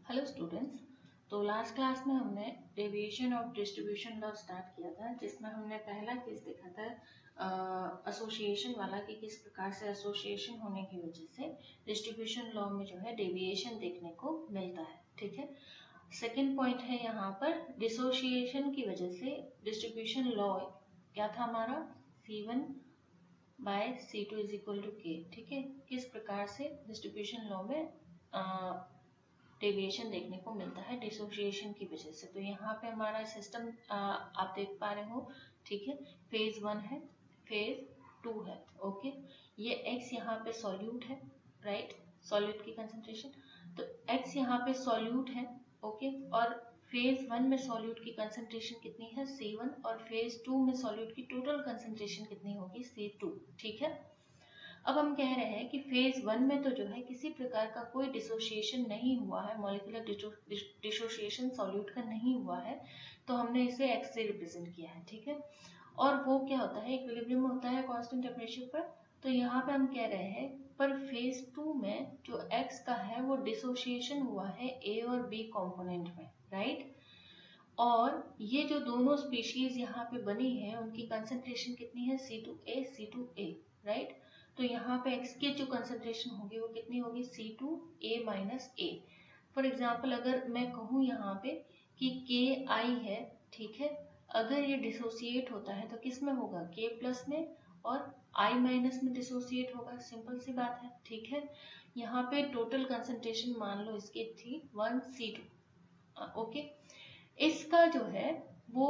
Hello students. तो last class में हमने deviation of distribution law start किया था, जिसमें हमने पहला केस देखा था एसोसिएशन वाला कि किस प्रकार से एसोसिएशन होने की वजह से डिस्ट्रीब्यूशन लॉ में जो है डेविएशन देखने को मिलता है। ठीक है। सेकेंड पॉइंट है यहाँ पर डिसोसिएशन की वजह से डिस्ट्रीब्यूशन लॉ क्या था हमारा, C1 by C2 is equal to K। ठीक है। किस प्रकार से डिस्ट्रीब्यूशन लॉ में डेविएशन देखने को मिलता है डिसोसिएशन की वजह से। तो यहाँ पे हमारा सिस्टम आप देख पा रहे हो। ठीक है। फेज 1 है, फेज 2 है। ओके। ये x यहाँ पे सॉल्यूट है, राइट, सॉल्यूट की कंसंट्रेशन। तो x यहाँ पे सॉल्यूट है। ओके। और फेज 1 में सॉल्यूट की कंसंट्रेशन कितनी है, C1, और फेज 2 में सॉल्यूट की टोटल कंसंट्रेशन कितनी होगी, C2। ठीक है। अब हम कह रहे हैं कि फेज 1 में तो जो है किसी प्रकार का कोई डिसोसिएशन नहीं हुआ है, मॉलिक्यूलर डिसोसिएशन सॉल्यूट का नहीं हुआ है, तो हमने इसे x से रिप्रेजेंट किया है। ठीक है। और वो क्या होता है, इक्विलिब्रियम होता है कांस्टेंट टेम्परेचर पर। तो यहाँ पे हम कह रहे हैं पर फेज 2 में जो x का है वो डिसोसिएशन हुआ है A और B कंपोनेंट में, राइट। और ये जो दोनों स्पीशीज यहाँ पे बनी है उनकी कंसंट्रेशन कितनी है, C2A C2A, राइट। तो यहाँ पे x की जो कंसंट्रेशन होगी वो कितनी होगी, C2A minus A। For example अगर मैं कहूँ यहाँ पे कि KI है, ठीक है, अगर ये डिसोसिएट होता है तो किस में होगा, K प्लस में, और I माइनस में डिसोसिएट होगा। सिंपल सी बात है। ठीक है। यहाँ पे टोटल कंसंट्रेशन मान लो इसकी थी 1 C2। ओके। इसका जो है वो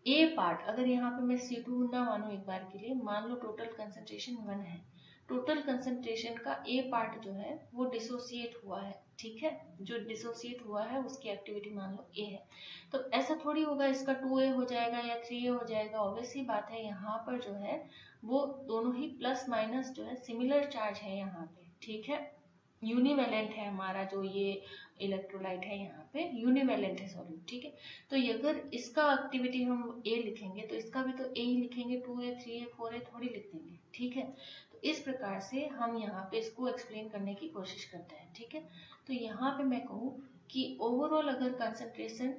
A पार्ट, अगर यहाँ पे मैं C2 ना मानूं एक बार के लिए, मान लो टोटल कंसंट्रेशन 1 है, टोटल कंसंट्रेशन का A पार्ट जो है वो डिसोसिएट हुआ है। ठीक है। जो डिसोसिएट हुआ है उसकी एक्टिविटी मान लो A है। तो ऐसा थोड़ी होगा इसका 2A हो जाएगा या 3A हो जाएगा। ऑब्वियस सी बात है यहाँ पर जो है वो दोनों ही प्लस माइनस जो है सिमिलर चार्ज है यहाँ पे। ठीक है। यूनिवेलेंट है हमारा जो ये इलेक्ट्रोलाइट है, यहाँ पे यूनिवेलेंट है सॉल्यूट। ठीक है। तो अगर इसका एक्टिविटी हम A लिखेंगे तो इसका भी तो A ही लिखेंगे, 2A 3A 4A थोड़ी लिख देंगे। ठीक है। तो इस प्रकार से हम यहाँ पे इसको एक्सप्लेन करने की कोशिश करते हैं। ठीक है। तो यहाँ पे मैं कहूँ कि ओवरऑल अगर कंसंट्रेशन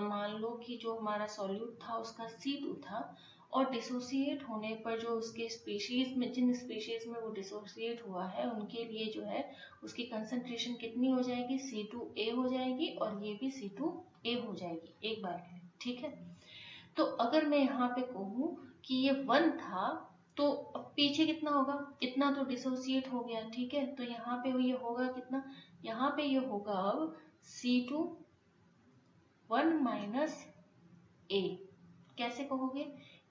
मान लो कि जो हमारा सॉल्यूट था उसका C2 था, और डिसोसिएट होने पर जो उसके स्पीशीज में, जिन स्पीशीज में वो डिसोसिएट हुआ है उनके लिए जो है उसकी कंसंट्रेशन कितनी हो जाएगी, C2A हो जाएगी, और ये भी C2A हो जाएगी एक बार के लिए। ठीक है। तो अगर मैं यहाँ पे कहूँ कि ये 1 था तो अब पीछे कितना होगा, इतना तो डिसोसिएट हो गया। ठीक है। तो यहाँ पे ये होगा कितना, यहाँ पे ये होगा अब C2 1 माइनस A। कैसे कहोगे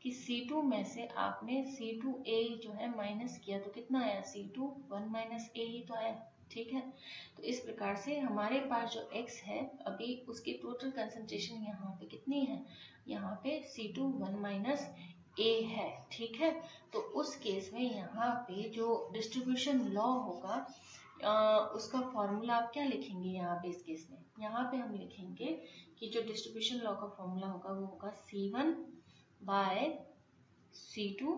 कि C2 में से आपने C2A जो है माइनस किया तो कितना आया, C2 1 माइनस A ही तो आया। ठीक है। तो इस प्रकार से हमारे पास जो x है अभी उसकी टोटल कंसंट्रेशन यहाँ पे कितनी है, यहाँ पे C2 1 माइनस A है। ठीक है। तो उस केस में यहाँ पे जो डिस्ट्रीब्यूशन लॉ होगा उसका फॉर्मूला आप क्या लिखेंगे यहाँ पे इस केस में, यहाँ पे हम लिखेंगे कि जो डिस्ट्रीब्यूशन लॉ का फॉर्मूला होगा वो होगा C1 by C2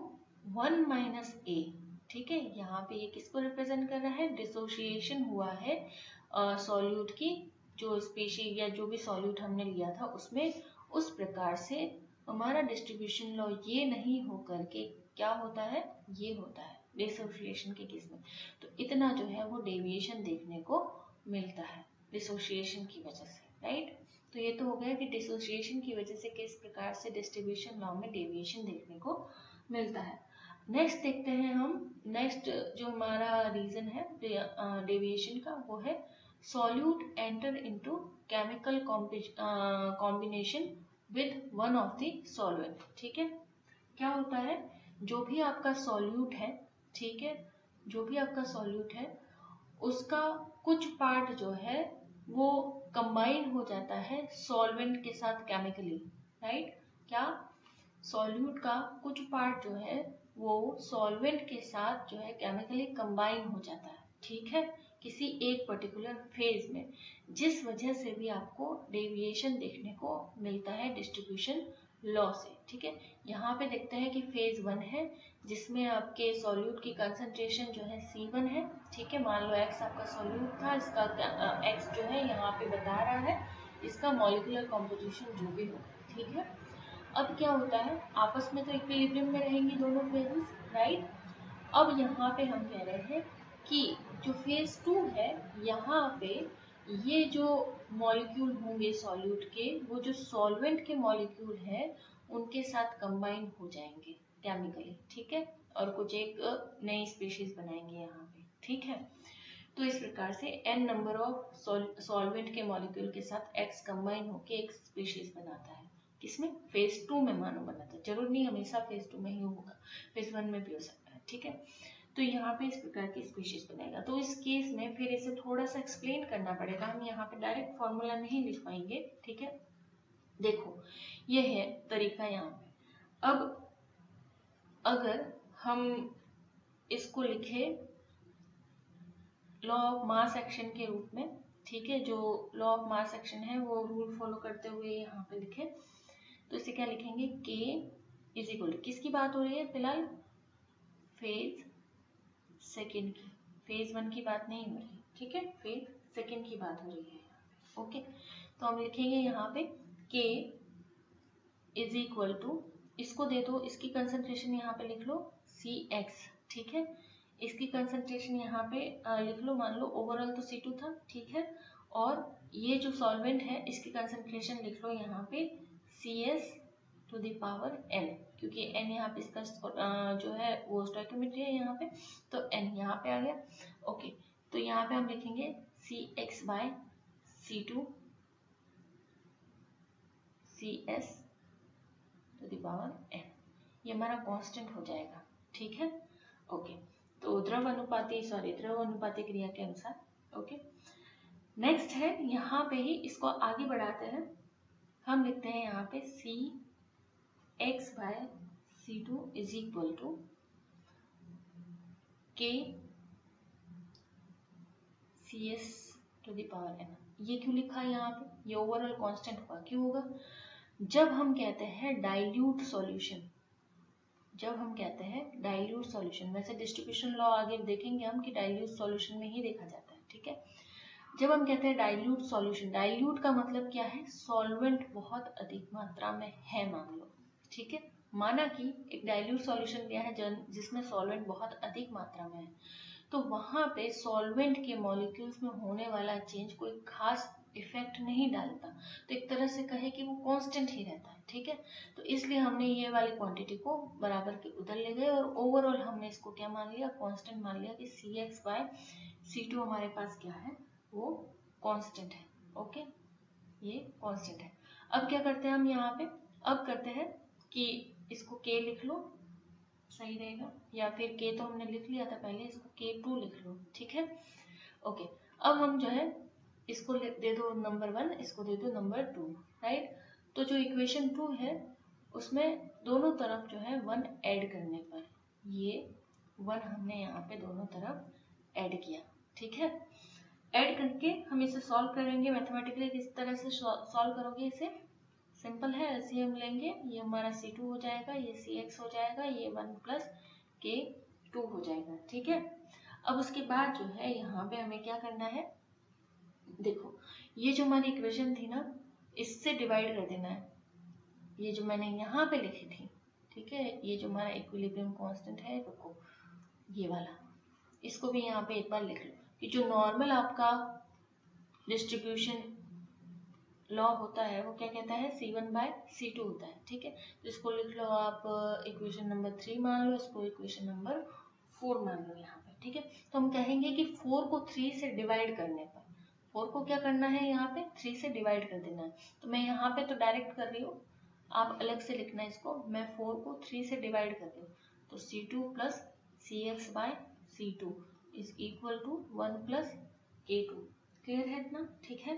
1 minus A। ठीक है। यहाँ पे ये किसको रिप्रेजेंट कर रहा है, डिसोसिएशन हुआ है सॉल्यूट की, जो स्पीशीज या जो भी सॉल्यूट हमने लिया था उसमें। उस प्रकार से हमारा डिस्ट्रीब्यूशन लॉ ये नहीं हो करके क्या होता है, ये होता है डिसोसिएशन के केस में। तो इतना जो है वो डेविएशन देखने को मिलता है डिसोसिएशन की वजह से, राइट। तो ये तो हो गया कि डिसोसिएशन की वजह से किस प्रकार से डिस्ट्रीब्यूशन लॉ में डेविएशन देखने को मिलता है। नेक्स्ट देखते हैं हम, नेक्स्ट जो हमारा रीजन है डेविएशन का वो है solute enter into chemical combination with one of the solvent. ठीक है। क्या होता है, जो भी आपका सॉल्यूट है, ठीक है, जो भी आपका सॉल्यूट है उसका कुछ पार्ट जो है वो कंबाइन हो जाता है सॉल्वेंट के साथ केमिकली, राइट। क्या, सॉल्यूट का कुछ पार्ट जो है वो सॉल्वेंट के साथ जो है केमिकली कंबाइन हो जाता है। ठीक है। किसी एक पर्टिकुलर फेज में, जिस वजह से भी आपको डेविएशन देखने को मिलता है डिस्ट्रीब्यूशन लॉ से, ठीक है। यहाँ पे देखते हैं कि फेज 1 है जिसमें आपके सॉल्यूट की कंसंट्रेशन जो है C1 है, ठीक है। मान लो X आपका सॉल्यूट था, इसका X जो है यहाँ पे बता रहा है इसका मॉलिक्यूलर कॉम्पोजिशन जो भी हो, ठीक है। अब क्या होता है, आपस में तो इक्विलिब्रियम में रहेंगी दोनों फेजेस, राइट। अब यहाँ पे हम कह रहे हैं कि जो फेज 2 है, यहाँ पे ये जो मॉलिक्यूल होंगे सॉल्यूट के, वो जो सॉल्वेंट के मॉलिक्यूल है उनके साथ कंबाइन हो जाएंगे केमिकली, ठीक है, और कुछ एक नई स्पीशीज बनाएंगे यहाँ पे, ठीक है। तो इस प्रकार से n नंबर ऑफ सॉल्वेंट के मॉलिक्यूल के साथ X कंबाइन होके एक स्पीशीज बनाता है। किसमें? फेज 2 में मानो बनाता है, जरूर नहीं हमेशा फेज 2 में ही होगा, फेज 1 में भी हो सकता है, ठीक है। तो यहाँ पे इस प्रकार की स्पीशीज बनेगा। तो इस केस में फिर इसे थोड़ा सा एक्सप्लेन करना पड़ेगा, हम यहाँ पे डायरेक्ट फॉर्मूला नहीं लिख पाएंगे, ठीक है। देखो ये है तरीका यहाँ पे। अब अगर हम इसको लिखे लॉ ऑफ मास एक्शन के रूप में, ठीक है, जो लॉ ऑफ मास एक्शन है वो रूल फॉलो करते हुए यहाँ पे लिखे, तो इसे क्या लिखेंगे, K इज इक्वल टू, किसकी बात हो रही है फिलहाल, फेज सेकेंड की, फेज 1 की बात नहीं हो रही, ठीक है, फेज सेकेंड की बात हो रही है, ओके। तो हम लिखेंगे यहाँ पे K इज इक्वल टू, इसको दे दो, इसकी कंसंट्रेशन यहाँ पे लिख लो CX, ठीक है। इसकी कंसंट्रेशन यहाँ पे लिख लो, मान लो ओवरऑल तो C2 था, ठीक है, और ये जो सॉल्वेंट है इसकी कंसंट्रेशन लिख लो यहाँ पे CS to the power n, क्योंकि n यहाँ पे इसका जो है वो स्टोइकियोमेट्री है यहाँ पे, तो n यहाँ पे आ गया, ओके। तो यहाँ पे हम लिखेंगे CX by C2 CS to the power n, ये हमारा कांस्टेंट हो जाएगा, ठीक है, ओके। तो द्रव अनुपाती क्रिया के अनुसार, ओके। नेक्स्ट है यहाँ पे ही इसको आगे बढ़ाते हैं, हम लिखते हैं यहाँ पे CX by C2 is equal to K CS to the power n। ये क्यों लिखा है यहाँ पे, ये ओवरऑल कांस्टेंट होगा, क्यों होगा, जब हम कहते हैं डाइल्यूट सॉल्यूशन, जब हम कहते हैं डाइल्यूट सॉल्यूशन, वैसे डिस्ट्रीब्यूशन लॉ आगे देखेंगे हम कि डाइल्यूट सॉल्यूशन में ही देखा जाता है, ठीक है। जब हम कहते हैं डाइल्यूट सॉल्यूशन, डाइल्यूट का मतलब क्या है, सॉल्वेंट बहुत अधिक मात्रा में है मान लो, ठीक है। माना कि एक डाइल्यूट सॉल्यूशन दिया है जिसमें सॉल्वेंट बहुत अधिक मात्रा में है, तो वहां पे सॉल्वेंट के मॉलिक्यूल्स में होने वाला चेंज कोई खास इफेक्ट नहीं डालता, तो एक तरह से कहे कि वो कांस्टेंट ही रहता है, ठीक है। तो इसलिए हमने ये वाली क्वांटिटी को बराबर के उधर ले गए और ओवरऑल हमने इसको क्या मान लिया, कांस्टेंट मान लिया कि CX बाय C2 हमारे पास क्या है, वो कांस्टेंट है, ओके, ये कांस्टेंट है। अब क्या करते हैं हम यहाँ पे, अब करते हैं कि इसको K लिख लो, सही रहेगा, या फिर K तो हमने लिख लिया था पहले, इसको K2 लिख लो, ठीक है, ओके। अब हम जो है इसको दे दो नंबर 1, इसको दे दो नंबर 2, राइट। तो जो इक्वेशन 2 है उसमें दोनों तरफ जो है 1 ऐड करने पर, ये 1 हमने यहाँ पे दोनों तरफ ऐड किया, ठीक है। ऐड करके हम इसे सॉल्व करेंगे मैथमेटिकली, किस तरह से सॉल्व करोगे इसे, सिंपल है, एलसीएम लेंगे, ये हमारा C2 हो जाएगा, ये CX हो जाएगा, ये 1 प्लस K2 हो जाएगा, ठीक है। अब उसके बाद जो है यहाँ पे हमें क्या करना है, देखो ये जो हमारी इक्वेशन थी ना, इससे डिवाइड कर देना है, ये जो मैंने यहाँ पे लिखी थी, ठीक है, ये जो हमारा इक्विलिब्रियम कांस्टेंट है, रुको, ये वाला, इसको भी यहाँ पे एक बार लिख लो कि जो नॉर्मल आपका डिस्ट्रीब्यूशन लॉ होता है वो क्या कहता है, C1 बाय C2 होता है, ठीक है। तो इसको लिख लो आप इक्वेशन नंबर 3 मान लो, इसको इक्वेशन नंबर 4 मान लो यहाँ पे, ठीक है। तो हम कहेंगे कि 4 को 3 से डिवाइड करने पर, 4 को क्या करना है, यहाँ पे 3 से डिवाइड कर देना है। तो मैं यहाँ पे तो डायरेक्ट कर रही हूँ, आप अलग से लिखना है इसको, मैं 4 को 3 से डिवाइड कर रही हूँ, तो C2 plus CX by C2 is equal to 1 plus K2, clear है इतना, ठीक है।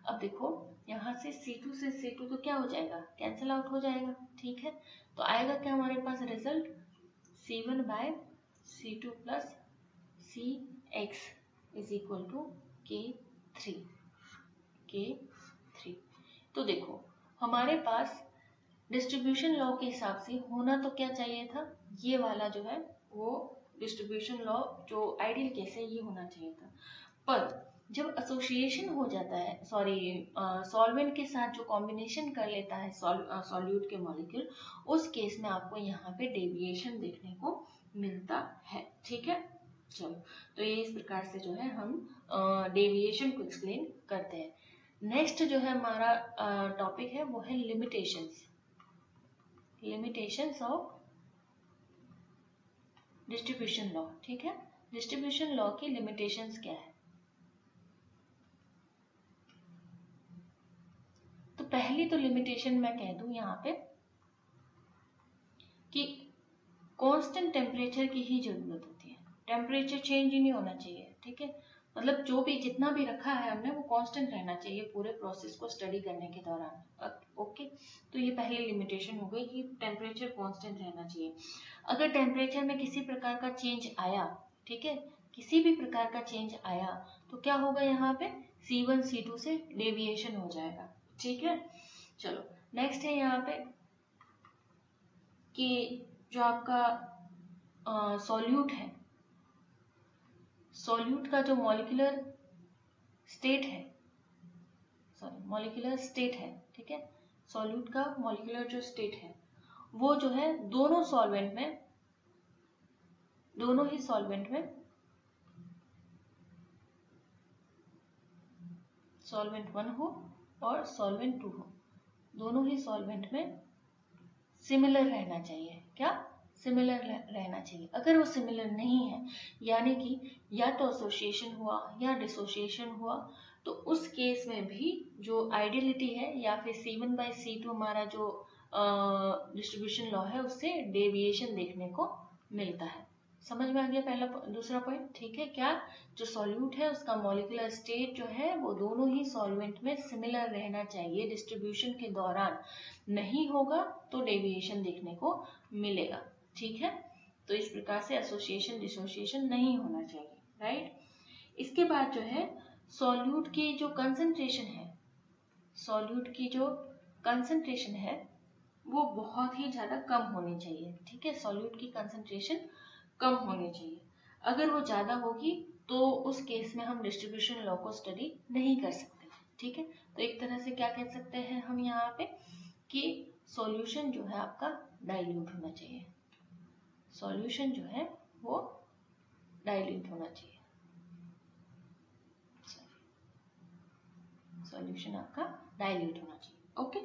अब देखो यहाँ से C2 से C2 तो क्या हो जाएगा, कैंसिल आउट हो जाएगा, ठीक है। तो आएगा क्या हमारे पास result, C1 by C2 plus CX is equal to K3। तो देखो हमारे पास डिस्ट्रीब्यूशन लॉ के हिसाब से होना तो क्या चाहिए था, ये वाला जो है वो डिस्ट्रीब्यूशन लॉ जो आइडियल केस है ये होना चाहिए था। पर जब एसोसिएशन हो जाता है, सॉल्वेंट के साथ जो कॉम्बिनेशन कर लेता है सॉल्यूट के मॉलिक्यूल, उस केस में आपको यहाँ पे डेविएशन देखने को मिलता है। ठीक है, चलो तो ये इस प्रकार से जो है हम डेविएशन को एक्सप्लेन करते हैं। नेक्स्ट जो है हमारा टॉपिक है वो है लिमिटेशंस ऑफ डिस्ट्रीब्यूशन लॉ। ठीक है, डिस्ट्रीब्यूशन लॉ की लिमिटेशंस क्या है? तो पहली तो लिमिटेशन मैं कह दूं यहाँ पे कि कांस्टेंट टेम्परेचर की ही जरूरत होती है, टेम्परेचर चेंज ही नहीं होना चाहिए। ठीक है, मतलब जो भी जितना भी रखा है हमने वो कांस्टेंट रहना चाहिए पूरे प्रोसेस को स्टडी करने के दौरान। ओके, तो ये पहली लिमिटेशन हो गई कि टेम्परेचर कांस्टेंट रहना चाहिए। अगर टेम्परेचर में किसी प्रकार का चेंज आया, ठीक है, किसी भी प्रकार का चेंज आया तो क्या होगा, यहाँ पे C1 C2 से डेविएशन हो जाएगा। ठीक है, चलो नेक्स्ट है यहाँ पे कि जो आपका सॉल्यूट है, सॉल्यूट का जो मॉलिक्यूलर स्टेट है, ठीक है, सॉल्यूट का मॉलिक्यूलर जो स्टेट है वो जो है दोनों ही सॉल्वेंट में सॉल्वेंट 1 हो और सॉल्वेंट 2 हो, दोनों ही सॉल्वेंट में सिमिलर रहना चाहिए। क्या? सिमिलर रहना चाहिए। अगर वो सिमिलर नहीं है, यानी कि या तो एसोसिएशन हुआ या डिसोसिएशन हुआ, तो उस केस में भी जो आइडियलिटी है या फिर C1/C2 हमारा जो डिस्ट्रीब्यूशन लॉ है उससे डेविएशन देखने को मिलता है। समझ में आ गया पहला दूसरा पॉइंट? ठीक है, क्या जो सॉल्यूट है उसका मॉलिक्यूलर स्टेट जो है वो दोनों ही सॉल्वेंट में सिमिलर रहना चाहिए डिस्ट्रीब्यूशन के दौरान, नहीं होगा तो डेविएशन देखने को मिलेगा। ठीक है, तो इस प्रकार से एसोसिएशन डिसोसिएशन नहीं होना चाहिए, राइट। इसके बाद जो है सॉल्यूट की जो कंसंट्रेशन है वो बहुत ही ज्यादा कम होनी चाहिए। ठीक है, सॉल्यूट की कंसंट्रेशन कम होनी चाहिए। अगर वो ज्यादा होगी तो उस केस में हम डिस्ट्रीब्यूशन लॉ को स्टडी नहीं कर सकते। ठीक है, तो एक तरह से क्या कह सकते हैं हम यहाँ पे कि सॉल्यूशन जो है आपका डाइल्यूट होना चाहिए, सॉल्यूशन जो है वो डाइल्यूट होना चाहिए, सॉल्यूशन आपका डाइल्यूट होना चाहिए। ओके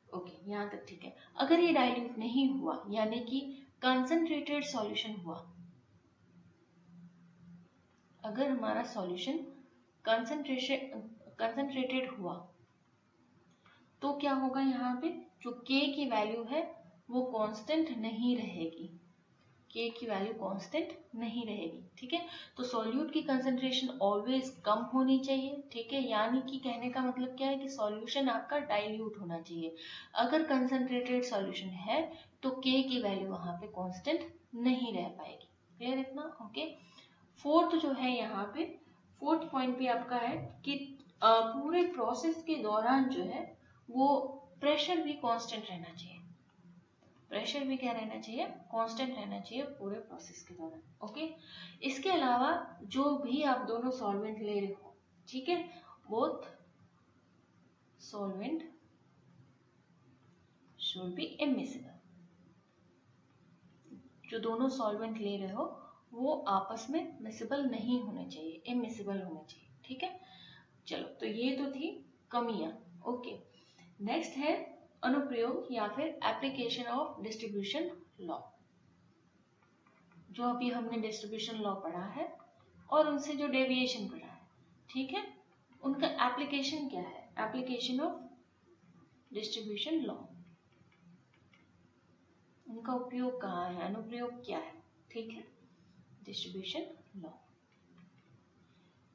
ओके, यहाँ तक ठीक है। अगर ये डाइल्यूट नहीं हुआ, यानी कि कंसंट्रेटेड सॉल्यूशन हुआ, अगर हमारा सॉल्यूशन कंसंट्रेटेड हुआ तो क्या होगा, यहाँ पे जो K की वैल्यू है वो कांस्टेंट नहीं रहेगी, K की वैल्यू कांस्टेंट नहीं रहेगी। ठीक है, तो सॉल्यूट की कंसंट्रेशन ऑलवेज कम होनी चाहिए। ठीक है, यानी कि कहने का मतलब क्या है कि सॉल्यूशन आपका डाइल्यूट होना चाहिए। अगर कंसंट्रेटेड सॉल्यूशन है तो K की वैल्यू वहां पे कांस्टेंट नहीं रह पाएगी। क्लियर इतना? ओके, फोर्थ जो है यहाँ पे फोर्थ पॉइंट भी आपका है कि पूरे प्रोसेस के दौरान जो है वो प्रेशर भी कांस्टेंट रहना चाहिए, प्रेशर भी क्या रहना चाहिए, कांस्टेंट रहना चाहिए पूरे प्रोसेस के दौरान। ओके, इसके अलावा जो भी आप दोनों सॉल्वेंट ले रहे हो, ठीक है, both solvent should be immiscible, जो दोनों सॉल्वेंट ले रहे हो वो आपस में मिसिबल नहीं होने चाहिए, इमिसिबल होने चाहिए। ठीक है, चलो तो ये तो थी कमियां। ओके, नेक्स्ट है अनुप्रयोग या फिर एप्लीकेशन ऑफ डिस्ट्रीब्यूशन लॉ। जो अभी हमने डिस्ट्रीब्यूशन लॉ पढ़ा है और उनसे जो डेविएशन पढ़ा है, ठीक है, उनका एप्लीकेशन क्या है, एप्लीकेशन ऑफ डिस्ट्रीब्यूशन लॉ, उनका उपयोग कहाँ है, अनुप्रयोग क्या है। ठीक है, डिस्ट्रीब्यूशन लॉ।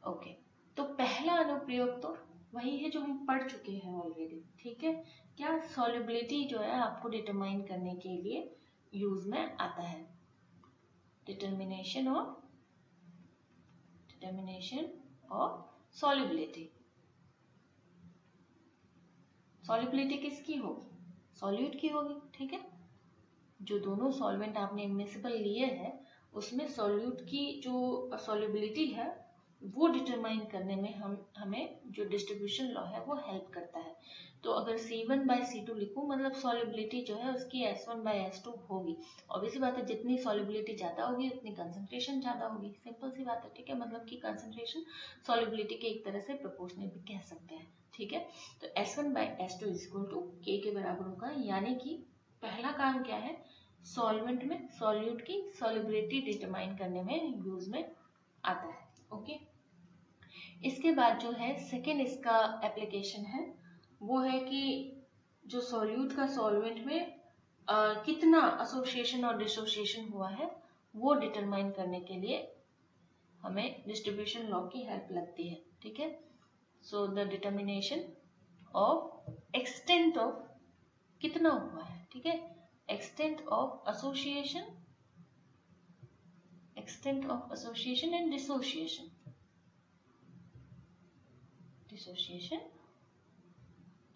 ओके, तो पहला अनुप्रयोग तो वही है जो हम पढ़ चुके हैं ऑलरेडी। ठीक है, क्या सॉल्युबिलिटी जो है आपको डिटरमाइन करने के लिए यूज में आता है, डिटर्मिनेशन ऑफ सॉल्युबिलिटी। सॉल्युबिलिटी किसकी होगी, सॉल्यूट की होगी, ठीक है। जो दोनों सॉल्वेंट आपने इमिसिबल लिए हैं उसमें सॉल्यूट की जो सॉल्युबिलिटी है वो डिटरमाइन करने में हमें जो डिस्ट्रीब्यूशन लॉ है वो हेल्प करता है। तो अगर C1/C2 लिखूं मतलब सॉल्युबिलिटी जो है उसकी S1/S2 होगी। ऑब्वियसली बात है, जितनी सॉल्युबिलिटी ज्यादा होगी उतनी कंसंट्रेशन ज्यादा होगी, सिंपल सी बात है, ठीक है। मतलब कि कंसंट्रेशन सॉल्युबिलिटी के एक तरह से प्रोपोर्शनल भी कह सकते हैं, ठीक है। तो S1/S2 इक्वल टू K के बराबर होगा, यानी कि पहला काम क्या है, सॉल्वेंट में सॉल्यूट की सॉल्युबिलिटी डिटरमाइन करने में यूज में आता है, ओके। इसके बाद जो है सेकेंड इसका एप्लीकेशन है वो है कि जो सॉल्यूट का सॉल्वेंट में कितना एसोसिएशन और डिसोसिएशन हुआ है वो डिटरमाइन करने के लिए हमें डिस्ट्रीब्यूशन लॉ की हेल्प लगती है, ठीक है। So the determination of extent of कितना हुआ है, ठीक है, extent of association and dissociation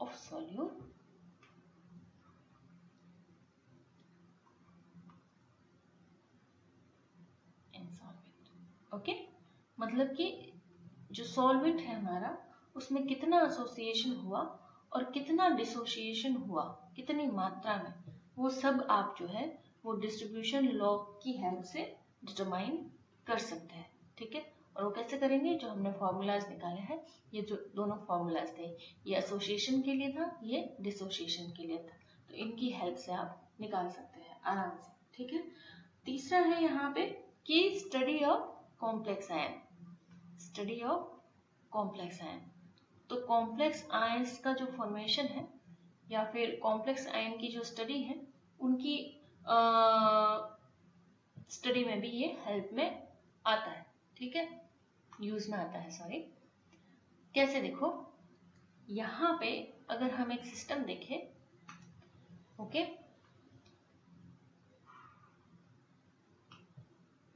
of solute and solvent, okay. मतलब कि जो सॉल्वेंट है हमारा उसमें कितना एसोसिएशन हुआ और कितना डिसोसिएशन हुआ, कितनी मात्रा में, वो सब आप जो है वो डिस्ट्रीब्यूशन लॉ की हेल्प से डिटरमाइन कर सकते हैं, ठीक है। और वो कैसे करेंगे, जो हमने फॉर्मूलाज निकाले हैं, ये जो दोनों फॉर्मूलाज थे, ये एसोसिएशन के लिए था, ये डिसोसिएशन के लिए था, तो इनकी हेल्प से आप निकाल सकते हैं आराम से, ठीक है। तीसरा है यहाँ पे कि study of complex ion, study of complex ion. तो कॉम्प्लेक्स आयंस का जो फॉर्मेशन है या फिर कॉम्प्लेक्स आयन की जो स्टडी है उनकी स्टडी में भी ये हेल्प में आता है, ठीक है, यूज में आता है, सॉरी। कैसे, देखो यहाँ पे अगर हम एक सिस्टम देखें, ओके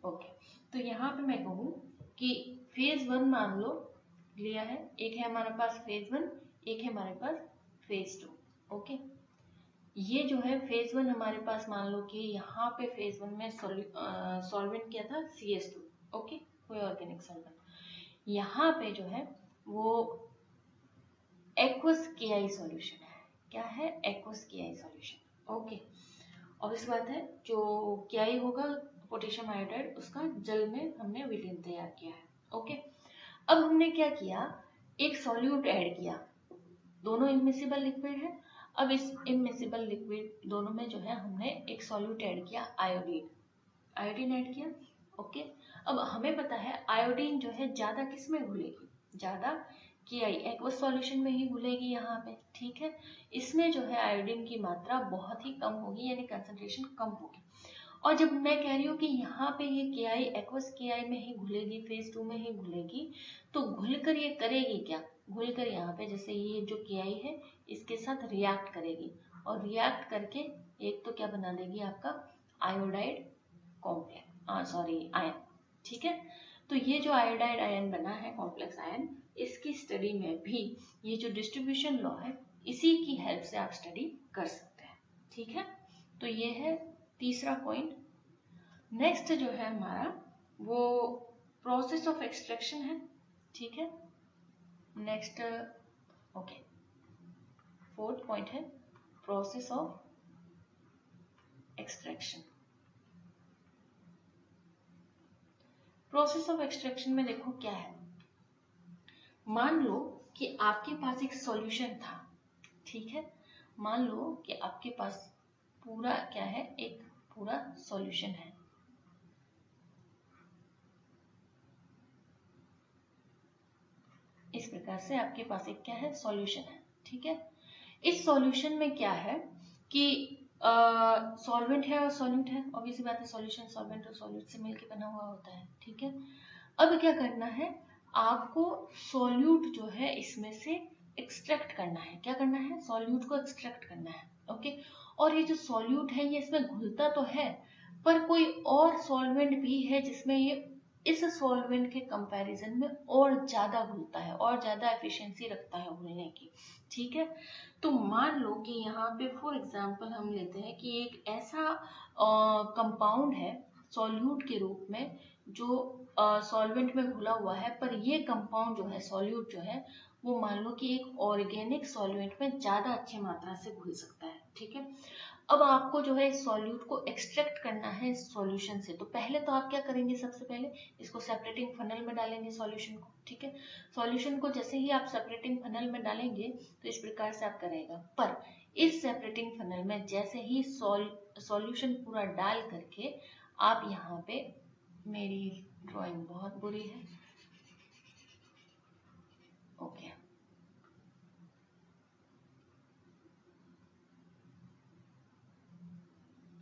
ओके, तो यहाँ पे मैं कहूँ कि फेज 1 मान लो लिया है, एक है हमारे पास फेज 1, एक है हमारे पास फेज 2, ओके। ये जो है फेज 1 हमारे पास मान लो कि यहाँ पे फेज 1 में सॉल्वेंट क्या था, CS2, ओके, कोई ऑर्गेनिक सॉल्वेंट। यहाँ पे जो है वो एक्वस KI सॉल्यूशन है, क्या है, एक्वस KI सॉल्यूशन, ओके। और इस बात है जो KI होगा पोटेशियम आयोडाइड, उसका जल में हमने विलीन तैयार किया है, ओके। अब हमने क्या किया, एक सॉल्यूट ऐड किया, दोनों इमिसिबल लिक्विड है। अब इस इमिसिबल लिक्विड दोनों में जो है हमने एक सॉल्यूट ऐड किया, आयोडीन ऐड किया, ओके। अब हमें पता है आयोडीन जो है ज्यादा किस में घुलेगी, ज्यादा KI एक्वस सॉल्यूशन में ही घुलेगी यहाँ पे, ठीक है। इसमें जो है आयोडीन की मात्रा बहुत ही कम होगी, यानी कंसंट्रेशन कम होगी। और जब मैं कह रही हूँ कि यहाँ पे ये KI एक्वस KI में ही घुलेगी, फेज 2 में ही घुलेगी, तो घुलकर ये करेगी क्या, घुलकर यहाँ पे जैसे ये जो KI है इसके साथ रिएक्ट करेगी और रिएक्ट करके एक तो क्या बना देगी, आपका आयोडाइड कॉम्प्लेक्स, सॉरी आयन, ठीक है। तो ये जो आयोडाइड आयन बना है, कॉम्प्लेक्स आयन, इसकी स्टडी में भी ये जो डिस्ट्रीब्यूशन लॉ है इसी की हेल्प से आप स्टडी कर सकते हैं, ठीक है। तो ये है तीसरा पॉइंट। नेक्स्ट जो है हमारा वो प्रोसेस ऑफ एक्सट्रैक्शन है, ठीक है। नेक्स्ट, ओके, फोर्थ पॉइंट है process of extraction. Process of extraction में देखो क्या है, मान लो कि आपके पास एक सॉल्यूशन था, ठीक है। मान लो कि आपके पास पूरा क्या है, एक पूरा सॉल्यूशन है, इस प्रकार से आपके पास एक क्या है, सॉल्यूशन है, ठीक है। इस सॉल्यूशन में क्या है कि सॉल्वेंट है और सॉल्यूट है, ऑब्वियसली बात है, सॉल्यूशन सॉल्वेंट और सॉल्यूट से मिलकर बना हुआ होता है, ठीक है। अब क्या करना है, आपको सॉल्यूट जो है इसमें से एक्सट्रैक्ट करना है, क्या करना है, सॉल्यूट को एक्सट्रैक्ट करना है, ओके। और ये जो सॉल्यूट है ये इसमें घुलता तो है पर कोई और सॉल्वेंट भी है जिसमें ये इस सॉल्वेंट के कंपैरिजन में और ज्यादा घुलता है और ज्यादा एफिशिएंसी रखता है घुलने की, ठीक है। तो मान लो कि यहाँ पे फॉर एग्जांपल हम लेते हैं कि एक ऐसा कंपाउंड है सॉल्यूट के रूप में जो सॉल्वेंट में घुला हुआ है, पर ये कंपाउंड जो है सॉल्यूट जो है वो मान लो कि एक ऑर्गेनिक सॉल्वेंट में ज्यादा अच्छी मात्रा से घुल सकता है, ठीक है। अब आपको जो है इस सॉल्यूट को एक्सट्रैक्ट करना है इस सॉल्यूशन से, तो पहले तो आप क्या करेंगे, सबसे पहले इसको सेपरेटिंग फनल में डालेंगे सॉल्यूशन को, ठीक है। सॉल्यूशन को जैसे ही आप सेपरेटिंग फनल में डालेंगे तो इस प्रकार से आप करेगा, पर इस सेपरेटिंग फनल में जैसे ही सॉल्यूशन पूरा डाल करके आप यहाँ पे, मेरी ड्राइंग बहुत बुरी है, ओके,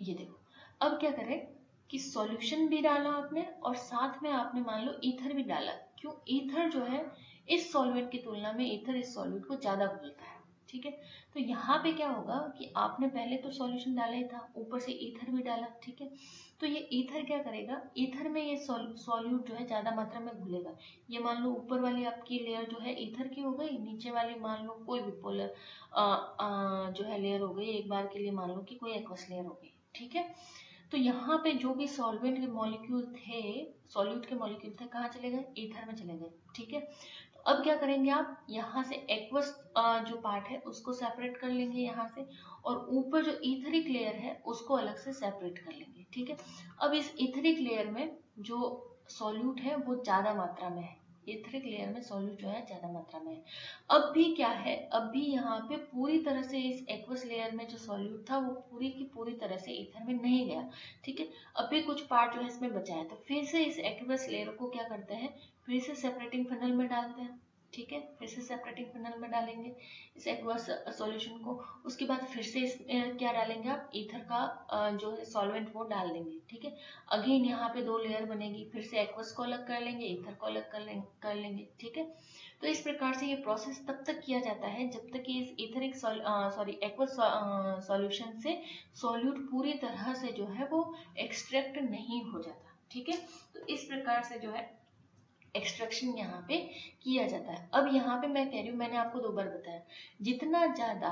ये देखो। अब क्या करें कि सॉल्यूशन भी डाला आपने और साथ में आपने मान लो ईथर भी डाला। क्यों? ईथर जो है इस सॉल्वेंट की तुलना में ईथर इस सॉल्यूट को ज्यादा घुलता है, ठीक है। तो यहाँ पे क्या होगा कि आपने पहले तो सॉल्यूशन डाला ही था, ऊपर से ईथर भी डाला, ठीक है। तो ये ईथर क्या करेगा, ईथर में ये सॉल्यूट जो है ज्यादा मात्रा में घुलेगा। ये मान लो ऊपर वाली आपकी लेयर जो है ईथर की हो गई, नीचे वाली मान लो कोई भी पोलर जो है लेयर हो गई, एक बार के लिए मान लो कि कोई एक्वस लेयर हो गई, ठीक है। तो यहाँ पे जो भी सॉल्वेंट के मॉलिक्यूल थे, सॉल्यूट के मॉलिक्यूल थे, कहाँ चले गए, ईथर में चले गए, ठीक है। तो अब क्या करेंगे आप, यहाँ से एक्वस जो पार्ट है उसको सेपरेट कर लेंगे यहाँ से, और ऊपर जो ईथरिक लेयर है उसको अलग से सेपरेट कर लेंगे, ठीक है। अब इस ईथरिक लेयर में जो सॉल्यूट है वो ज्यादा मात्रा में है, ईथरिक लेयर में सॉल्यूट जो है ज्यादा मात्रा में है। अब भी क्या है, अब भी यहाँ पे पूरी तरह से इस एक्वस लेयर में जो सॉल्यूट था वो पूरी की पूरी तरह से ईथर में नहीं गया, ठीक है। अब भी कुछ पार्ट जो है इसमें बचा है, तो फिर से इस एक्वस लेयर को क्या करते हैं, फिर से सेपरेटिंग फनल में डालते हैं, ठीक है। फिर से सेपरेटिंग फनल में डालेंगे इस एक्वस सॉल्यूशन को, उसके बाद फिर से इस क्या डालेंगे आप, ईथर का जो है सॉल्वेंट वो डाल देंगे, ठीक है। अगेन यहाँ पे दो लेयर बनेगी, फिर से एक्वस को अलग कर लेंगे, ईथर को अलग कर लेंगे, ठीक है। तो इस प्रकार से ये प्रोसेस तब तक किया जाता है जब तक कि इस इथरिक सॉरी एक्वस सॉल्यूशन से सॉल्यूट पूरी तरह से जो है वो एक्सट्रैक्ट नहीं हो जाता, ठीक है। तो इस प्रकार से जो है एक्सट्रैक्शन यहाँ पे किया जाता है। अब यहाँ पे मैं कह रही हूँ, मैंने आपको 2 बार बताया, जितना ज्यादा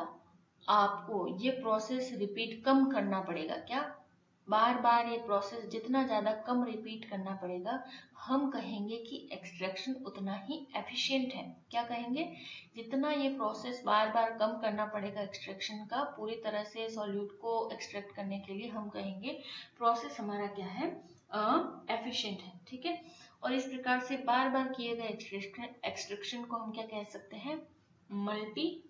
आपको ये प्रोसेस रिपीट कम करना पड़ेगा, क्या, बार बार ये प्रोसेस जितना ज्यादा कम रिपीट करना पड़ेगा, हम कहेंगे कि एक्सट्रैक्शन उतना ही एफिशिएंट है। क्या कहेंगे, जितना ये प्रोसेस बार बार कम करना पड़ेगा एक्सट्रैक्शन का, पूरी तरह से सॉल्यूट को एक्सट्रैक्ट करने के लिए, हम कहेंगे प्रोसेस हमारा क्या है, एफिशिएंट है, ठीक है। और इस प्रकार से बार बार किए गए एक्सट्रैक्शन को हम क्या कह सकते हैं, मल्टीपल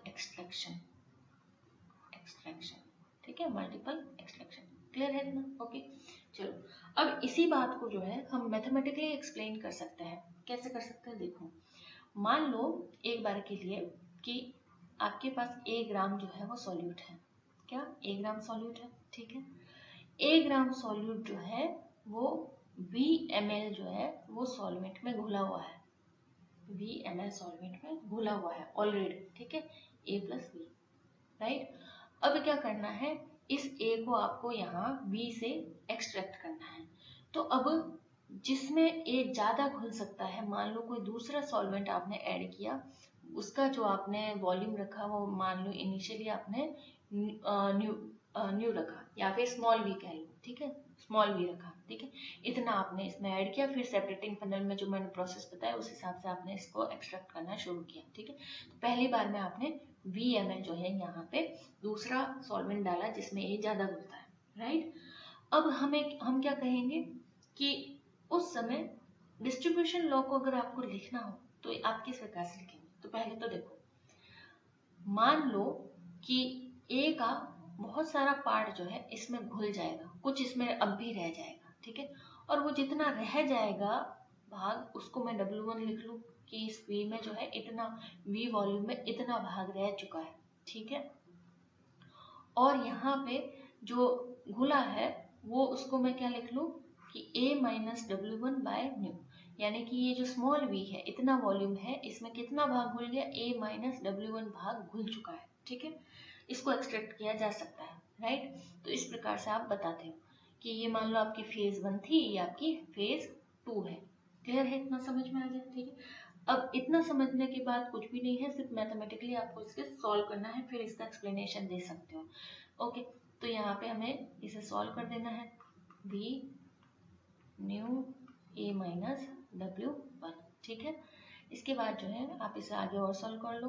एक्सट्रैक्शन, ठीक है, मल्टीपल एक्सट्रैक्शन। क्लियर है ना, ओके। चलो, अब इसी बात को जो है हम मैथमेटिकली एक्सप्लेन कर सकते हैं। कैसे कर सकते हैं, देखो, मान लो एक बार के लिए कि आपके पास 1 ग्राम जो है वो सॉल्यूट है, क्या 1 ग्राम सॉल्यूट है, ठीक है। 1 ग्राम सॉल्यूट जो है वो VmL जो है वो सॉल्वेंट में घुला हुआ है, VmL सॉल्वेंट में घुला हुआ है ऑलरेडी, ठीक है, A+V, राइट। अब क्या करना है, इस A को आपको यहाँ V से एक्सट्रैक्ट करना है। तो अब जिसमें A ज्यादा घुल सकता है, मान लो कोई दूसरा सॉल्वेंट आपने ऐड किया, उसका जो आपने वॉल्यूम रखा वो मान लो इनिशियली आपने न्यू रखा या फिर स्मॉल वी कह लो, ठीक है, स्मॉल वी रखा, ठीक है। इतना आपने इसमें ऐड किया, फिर सेपरेटिंग फनल में जो मैंने प्रोसेस बताया उस हिसाब से आपने इसको एक्सट्रैक्ट करना शुरू किया, ठीक है। तो पहली बार में आपने VmL जो है यहाँ पे दूसरा सॉल्वेंट डाला जिसमें ये ज्यादा घुलता है, राइट। अब हम क्या कहेंगे कि उस समय डिस्ट्रीब्यूशन लॉ को अगर आपको लिखना हो तो आप किस प्रकार से लिखेंगे, तो पहले तो देखो, मान लो कि A का बहुत सारा पार्ट जो है इसमें घुल जाएगा, कुछ इसमें अब भी रह जाएगा, ठीक है। और वो जितना रह जाएगा भाग, उसको मैं W1 लिख लूं कि इस V में जो है इतना, V वॉल्यूम में इतना भाग रह चुका है, ठीक है। और यहाँ पे जो घुला है वो उसको मैं क्या लिख लूं कि A माइनस W1/न्यू, यानी कि ये जो स्मॉल v है, इतना वॉल्यूम है, इसमें कितना भाग घुल गया, A माइनस W1 भाग घुल चुका है, ठीक है। इसको एक्सट्रैक्ट किया जा सकता है, राइट। तो इस प्रकार से आप बताते हो। कि ये मान लो आपकी फेज 1 थी, ये आपकी फेज 2 है। क्लियर है? इतना समझ में आ गया? ठीक है। अब इतना समझने के बाद कुछ भी नहीं है, सिर्फ मैथमेटिकली आपको इसके सॉल्व करना है, फिर इसका एक्सप्लेनेशन दे सकते हो। ओके, तो यहाँ पे हमें इसे सॉल्व कर देना है। v new a minus w1, ठीक है। इसके बाद जो है आप इसे आगे और सॉल्व कर लो।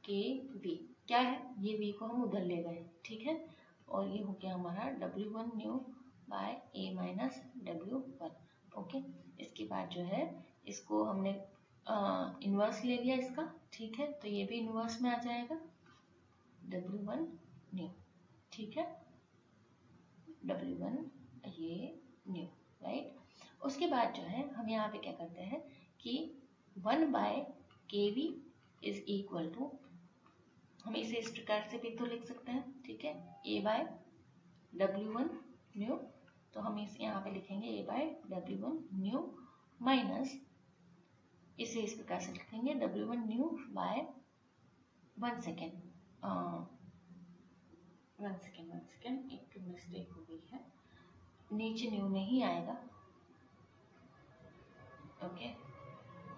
के v क्या है, ये v को हम उधर ले गए, ठीक है, और ये हो गया हमारा w1 new by a minus w1। Okay, इसके बाद जो है इसको हमने इन्वर्स ले लिया इसका, ठीक है, तो ये भी इन्वर्स में आ जाएगा w1 न्यू, ठीक है, w1 ये न्यू, राइट। उसके बाद जो है हम यहाँ पे क्या करते हैं कि 1 by k v is equal to, हम इसे इस प्रकार से भी तो लिख सकते हैं, ठीक है, a बाय w1 न्यू, तो हम इस यहाँ पे लिखेंगे a by w1 new minus, इसे इस प्रकार से लिखेंगे w1 न्यू बाय 1 सेकेंड, एक मिस्टेक हो गई है, नीचे न्यू नहीं आएगा, ओके,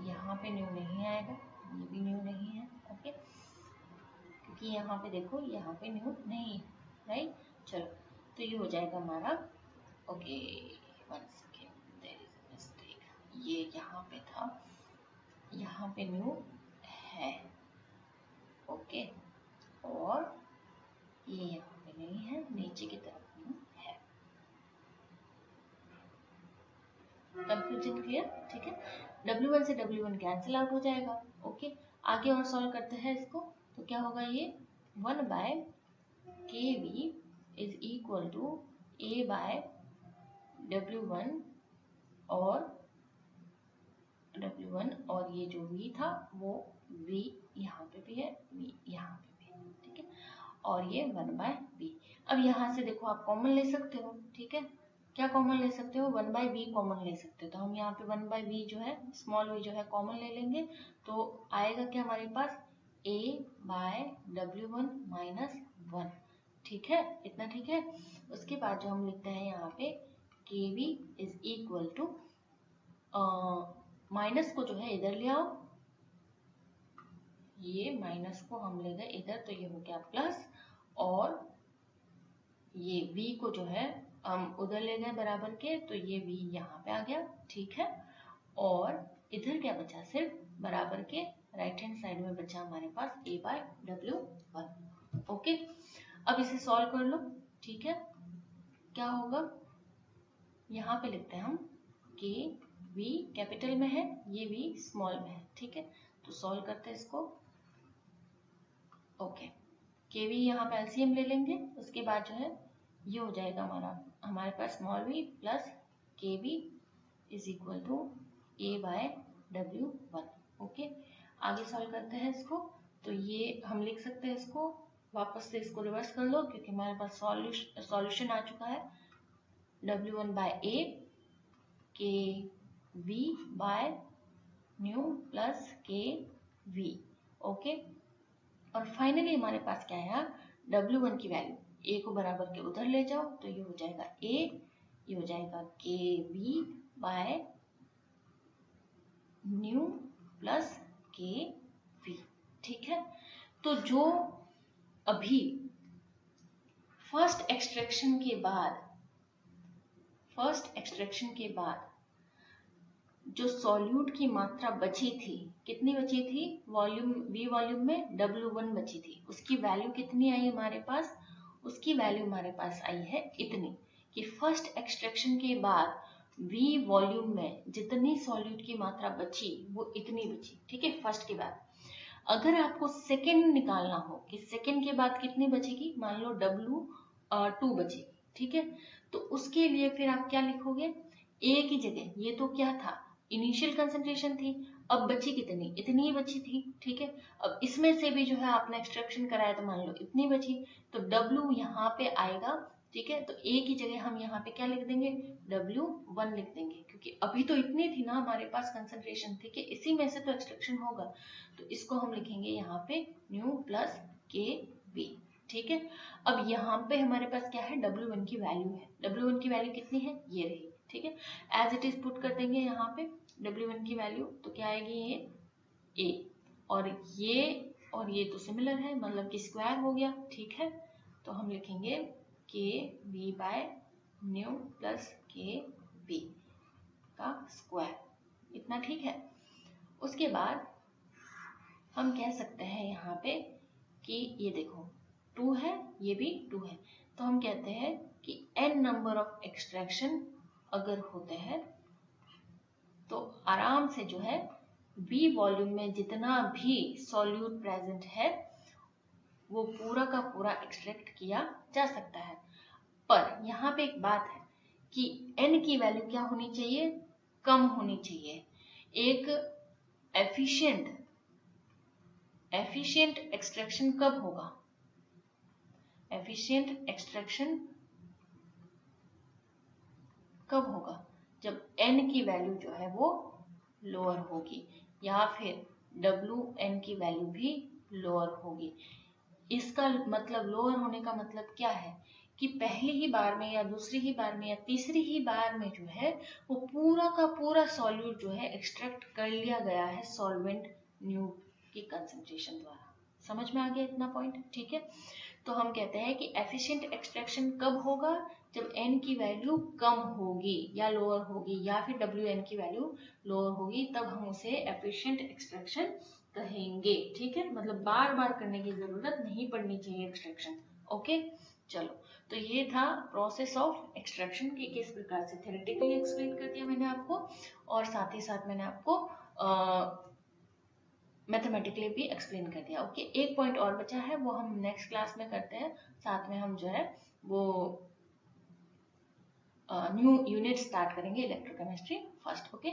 यहाँ पे न्यू नहीं आएगा, ये भी न्यू नहीं है, ओके, क्योंकि यहाँ पे देखो यहाँ पे न्यू नहीं, राइट। चलो, तो ये हो जाएगा हमारा, okay 1 second, there is a mistake, ये यहाँ पे था, यहाँ पे न्यू है, ओके, और ये यहाँ पे नहीं है, नीचे की तरफ न्यू है। Confusion clear? ठीक है, W1 से W1 कैंसिल आउट हो जाएगा। ओके, आगे और सॉल्व करते हैं इसको, तो क्या होगा, ये 1 by k v is equal to a by W1 और ये जो v था वो v यहाँ पे भी है, v यहाँ पे भी है, ठीक है, और ये 1 बाय v। अब यहाँ से देखो आप कॉमन ले सकते हो, ठीक है, क्या कॉमन ले सकते हो, 1 बाय v कॉमन ले सकते हो, तो हम यहाँ पे 1 बाय v जो है, स्मॉल v जो है कॉमन ले लेंगे, तो आएगा क्या हमारे पास, a बाय w1 माइनस 1, ठीक है, इतना ठीक है। उसके बाद जो हम लिखते हैं यहाँ पे kv is equal to, minus को जो है इधर ले आओ, ये माइनस को हम ले गए इधर, तो ये हो गया प्लस, और ये v को जो है हम उधर ले गए बराबर के, तो ये v यहाँ पे आ गया, ठीक है, और इधर क्या बचा, सिर्फ बराबर के राइट हैंड साइड में बचा हमारे पास a बाय w1। ओके, अब इसे सॉल्व कर लो, ठीक है, क्या होगा, यहाँ पे लिखते हैं हम कि v कैपिटल में है, ये v स्मॉल में है, ठीक है, तो सॉल्व करते हैं इसको। ओके, के वी यहाँ पे एलसीएम ले लेंगे, उसके बाद जो है ये हो जाएगा हमारे पास small v plus k v is equal to a by w1। Okay, आगे सॉल्व करते हैं इसको, तो ये हम लिख सकते हैं इसको, वापस से इसको रिवर्स कर लो, क्योंकि हमारे पास सॉल्यूशन आ चुका है, w1 बाय a के v बाय न्यू प्लस के v। ओके, और फाइनली हमारे पास क्या है, w1 की वैल्यू a को बराबर के उधर ले जाओ, तो ये हो जाएगा a, ये हो जाएगा के v बाय न्यू प्लस के v, ठीक है। तो जो अभी फर्स्ट एक्सट्रैक्शन के बाद जो सॉल्यूट की मात्रा बची थी, कितनी बची थी, वॉल्यूम में W1 बची थी, उसकी वैल्यू कितनी आई हमारे पास, उसकी वैल्यू हमारे पास आई है इतनी, कि फर्स्ट एक्सट्रैक्शन के बाद V वॉल्यूम में जितनी सॉल्यूट की मात्रा बची वो इतनी बची, ठीक है, फर्स्ट के बाद। अगर आपको सेकेंड निकालना हो कि सेकेंड के बाद कितनी बचेगी, मान लो W2 बचेगी, ठीक है, तो उसके लिए फिर आप क्या लिखोगे, A की जगह, ये तो क्या था, इनिशियल कंसंट्रेशन थी, अब बची कितनी, इतनी ही बची थी, ठीक है, अब इसमें से भी जो है आपने एक्सट्रैक्शन कराया तो मान लो इतनी बची, तो W यहाँ पे आएगा, ठीक है, तो A की जगह हम यहाँ पे क्या लिख देंगे, W1 लिख देंगे, क्योंकि अभी तो इतनी थी ना हमारे पास कंसंट्रेशन, ठीक है, इसी में से तो एक्सट्रैक्शन होगा, तो इसको हम लिखेंगे यहाँ पे न्यू प्लस के वी, ठीक है। अब यहाँ पे हमारे पास क्या है, W1 की वैल्यू है। W1 की वैल्यू कितनी है, ये रही, ठीक है। एज इट इज पुट कर देंगे यहाँ पे W1 की वैल्यू, तो क्या आएगी, ये A और ये तो सिमिलर है, मतलब कि स्क्वायर हो गया, ठीक है। तो हम लिखेंगे KB by new plus KB का स्क्वायर, इतना ठीक है। उसके बाद हम कह सकते हैं यहाँ पे कि ये देखो 2 है, ये भी 2 है, तो हम कहते हैं कि n नंबर ऑफ एक्सट्रैक्शन अगर होते हैं तो आराम से जो है B वॉल्यूम में जितना भी सॉल्यूट प्रेजेंट है वो पूरा का पूरा एक्सट्रैक्ट किया जा सकता है। पर यहाँ पे एक बात है कि n की वैल्यू क्या होनी चाहिए, कम होनी चाहिए। एक एफिशिएंट एक्सट्रैक्शन कब होगा, एफिशिएंट एक्सट्रैक्शन कब होगा, जब n की वैल्यू जो है वो लोअर होगी, या फिर Wn की वैल्यू भी लोअर होगी। इसका मतलब, लोअर होने का मतलब क्या है कि पहली ही बार में या दूसरी ही बार में या तीसरी ही बार में जो है वो पूरा का पूरा सॉल्यूट जो है एक्सट्रैक्ट कर लिया गया है सॉल्वेंट न्यू की कंसंट्रेशन द्वारा। समझ में आ गया इतना पॉइंट, ठीक है। तो हम कहते हैं कि एफिशिएंट एक्सट्रैक्शन कब होगा, जब n की वैल्यू कम होगी या लोअर होगी, या फिर Wn की वैल्यू लोअर होगी, तब हम उसे एफिशिएंट एक्सट्रैक्शन कहेंगे, ठीक है। मतलब बार बार करने की जरूरत नहीं पड़नी चाहिए एक्सट्रैक्शन, ओके। चलो, तो ये था प्रोसेस ऑफ एक्सट्रैक्शन की किस प्रकार से थ्योरेटिकली एक्सप्लेन कर दिया मैंने आपको, और साथ ही साथ मैंने आपको मैथमेटिकली भी एक्सप्लेन कर दिया, ओके। एक पॉइंट और बचा है, वो हम नेक्स्ट क्लास में करते हैं, साथ में हम जो है वो न्यू यूनिट स्टार्ट करेंगे इलेक्ट्रोकेमिस्ट्री फर्स्ट, ओके।